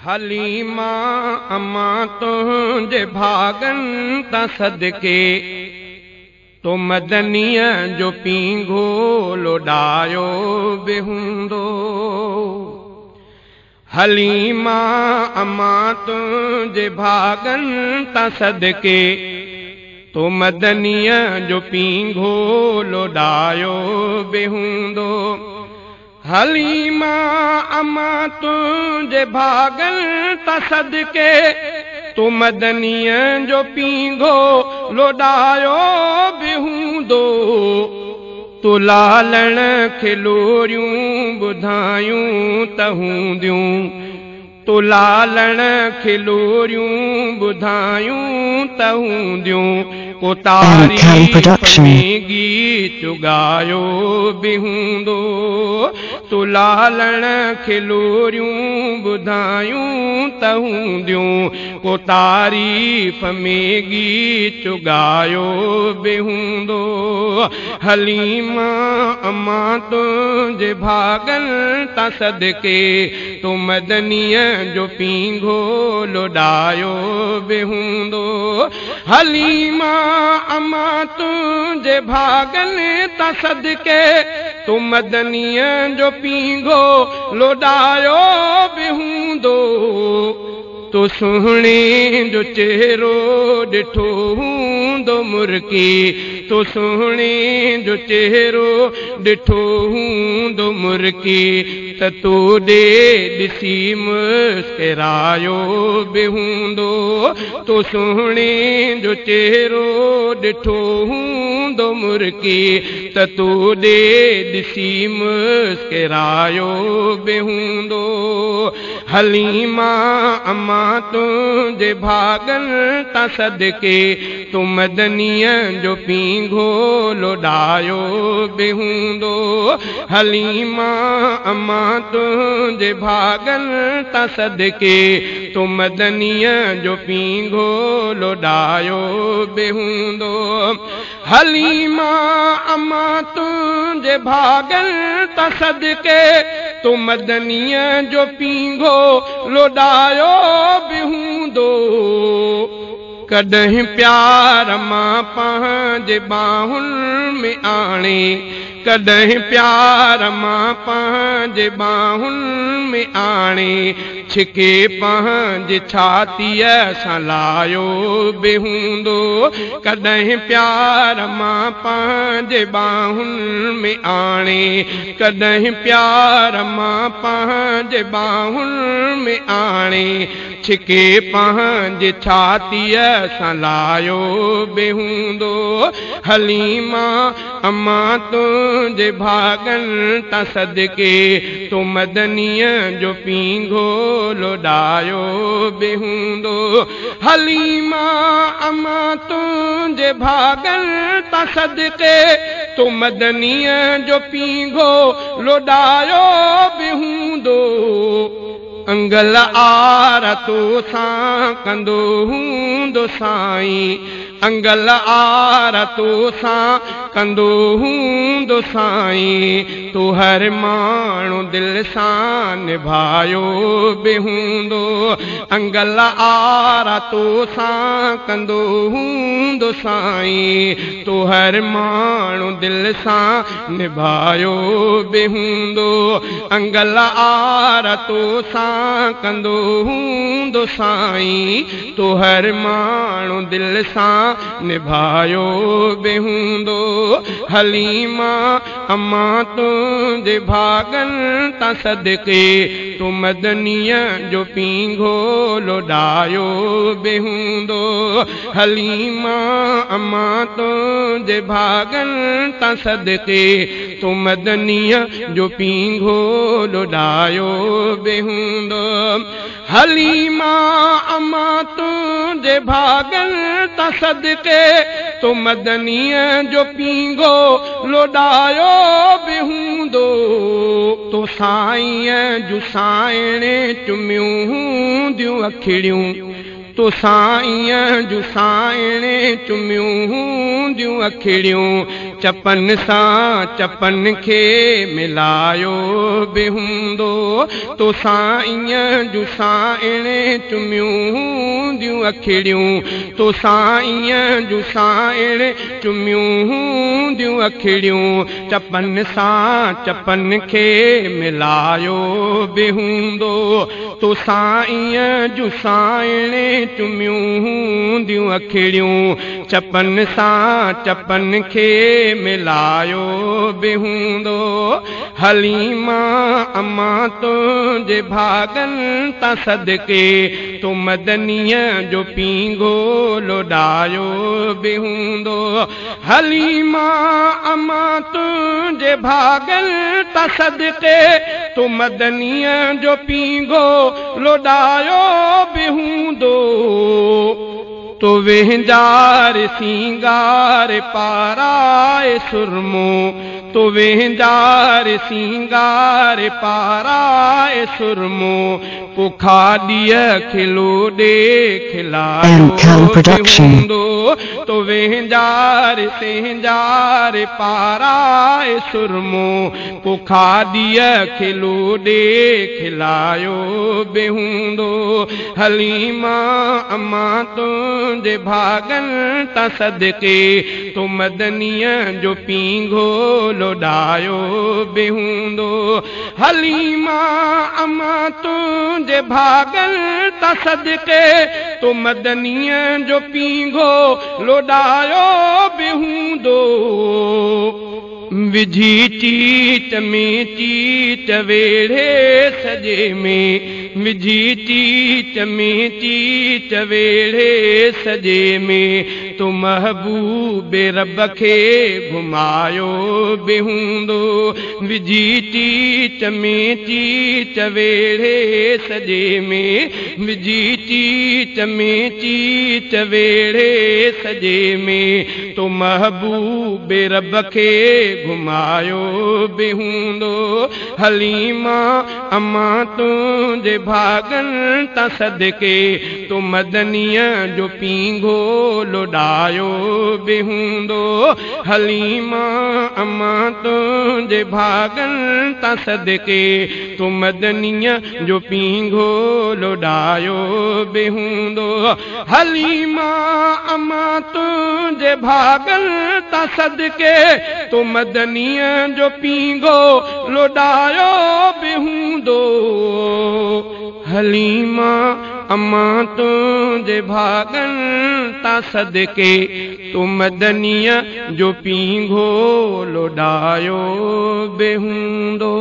हलीमा अम्मा तुझे भागन ता सदके तो मदनीअ जो पींघो लोडायो बेहूंदो। हलीमा अम्मा तुझे भागन ता सदके तो मदनीअ जो पींघो लोडायो बेहूंदो। हलीमा अम्मा तुझे भागन ता सदके तो मदनीअ जो पींघो लोडायो बेहूंदो। तो लालण खे लोरियूं ॿुधायूं त हूंदियूं, तो लालण खे लोरियूं ॿुधायूं त हूंदियूं। को तारीफ़ में गीत ॻायो बेहूंदो। तो लालण खे लोरियूं ॿुधायूं त हूंदियूं। को तारीफ़ में गीत ॻायो बेहूंदो। हलीमा अम्मा तुझे भागन ता सदके तो मदनीअ जो पींघो लोडायो बेहूंदो। हलीमा अम्मा तुझे भागन ता सदके तो मदनीअ जो पींघो लोडायो बेहूंदो। तो सुहिणे जो चेहरो ॾिठो हूंदो मुर्की, तो सुहिणे जो चेहरो ॾिठो हूंदो मुर्की। त तो ॾिसी मुस्करायो बेहूंदो। तो सुहिणे जो चेहरो ॾिठो हूंदो मुर्की। त तो ॾिसी मुस्करायो बेहूंदो। हलीमा अम्मा तुझे भागन ता सदके तो मदनीअ जो पींघो लोडायो बेहूंदो। हलीमा अम्मा तुझे भागन ता सदके तो मदनीअ जो पींघो लोडायो बेहूंदो। हलीमा अम्मा तुझे भागन ता सदके तो मदनीअ जो पींघो लोडायो बेहूंदो। कॾहिं प्यार मां पंहिंजे बाहुनि में आणे, कॾहिं प्यार मां पंहिंजे बाहुनि में आणे। छिके पंहिंजे छातीअ सां लायो बेहूंदो। कॾहिं प्यार मां पंहिंजे बाहुनि में आणे, कॾहिं प्यार मां पंहिंजे बाहुनि में आणे। छिके पंहिंजे छातीअ सां लायो बेहूंदो। हलीमा अम्मा तुझे भागन ता सदके तो मदनीअ जो पींघो लोडायो बेहूंदो। हलीमा अम्मा तुझे भागन ता सदके तो मदनीअ जो पींघो लोडायो बेहूंदो। अंगल आर तो सां कंदो हूंदो साईं, अंगल आर तो सां कंदो हूंदो साईं। तो हर माण्हू दिल सां निभायो बेहूंदो। अंगल आर तो सां कंदो हूंदो साईं। तो हर माण्हू दिल सां निभायो बेहूंदो। अंगल आर तो सां कंदो हूंदो साईं। तो हर माण्हू दिल सां निभायो बेहूंदो। हलीमा अम्मा तुझे भागन ता सदके तो मदनीअ जो पींघो लोडायो बेहूंदो। हलीमा अम्मा तुझे भागन ता सदके तो मदनीअ जो पींघो लोडायो बेहूंदो। हलीमा अम्मा तुझे भागन ता सदके तो मदनीअ जो पींघो लोडायो बेहूंदो। तो साईं जूं साइणे चुमियूं हूंदियूं अखिड़ियूं, तो साईं जूं साइणे चुमियूं हूंदियूं अखिड़ियूं। चपन सां चपन खे मिलायो बि हूंदो तोसां ईअं जूं साइणे चुमियूं हूंदियूं अखिड़ियूं तोसां ईअं जूं साइणे चुमियूं हूंदियूं अखिड़ियूं चपन सां चपन खे मिलायो बि हूंदो तोसां ईअं जूं साइणे चुमियूं हूंदियूं अखिड़ियूं चपन सां चपन खे मिलायो बि हूंदो हलीमा अम्मा तुंहिंजे भागनि तां सदके तो मदनीअ जो पींघो लोॾायो बि हूंदो हलीमा अम्मा तुंहिंजे भागनि तां सदके तो मदनीअ जो पींघो लोॾायो बि हूंदो तो वेंजार सिंगार पाराए सुरमो तो वेंजार सिंगार पाराए सुरमो पुखाड़ीअ खिलो दे खिलायो हूंदो तो वेंजार सिंगार पाराए सुरमो पुखाड़ीअ खिलो दे खिलायो बि हूंदो हलीमा अम्मा तुंहिंजे भागनि तां सदके तो मदनीअ जो पींघो लोॾायो बि हूंदो हलीमा अम्मा तुंहिंजे भागनि तां सदके तो मदनीअ जो पींघो लोॾायो बि हूंदो विझी चीच में चीच वेड़े सॼे में विझी चीच में चीच वेड़े सॼे में तो महबूब रब खे घुमायो बि हूंदो विझी चीच में चीच वेड़े सॼे में विझी चीच में चीच वेड़े सॼे में तो महबूब रब खे घुमायो बि हूंदो हलीमा अम्मा तुंहिंजे भागनि तां सदके तो मदनीअ जो पींघो लोॾायो बि हूंदो हलीमा अम्मा तुंहिंजे भागनि तां सदके तो मदनीअ जो पींघो लोॾायो बि हूंदो हलीमा अम्मा तुंहिंजे भागनि तां सदके तो मदनीअ जो पींघो लोॾायो बि हूंदो हलीमा अम्मा तुंहिंजे भागनि तां सदके तो मदनीअ जो पींघो लोॾायो बि हूंदो।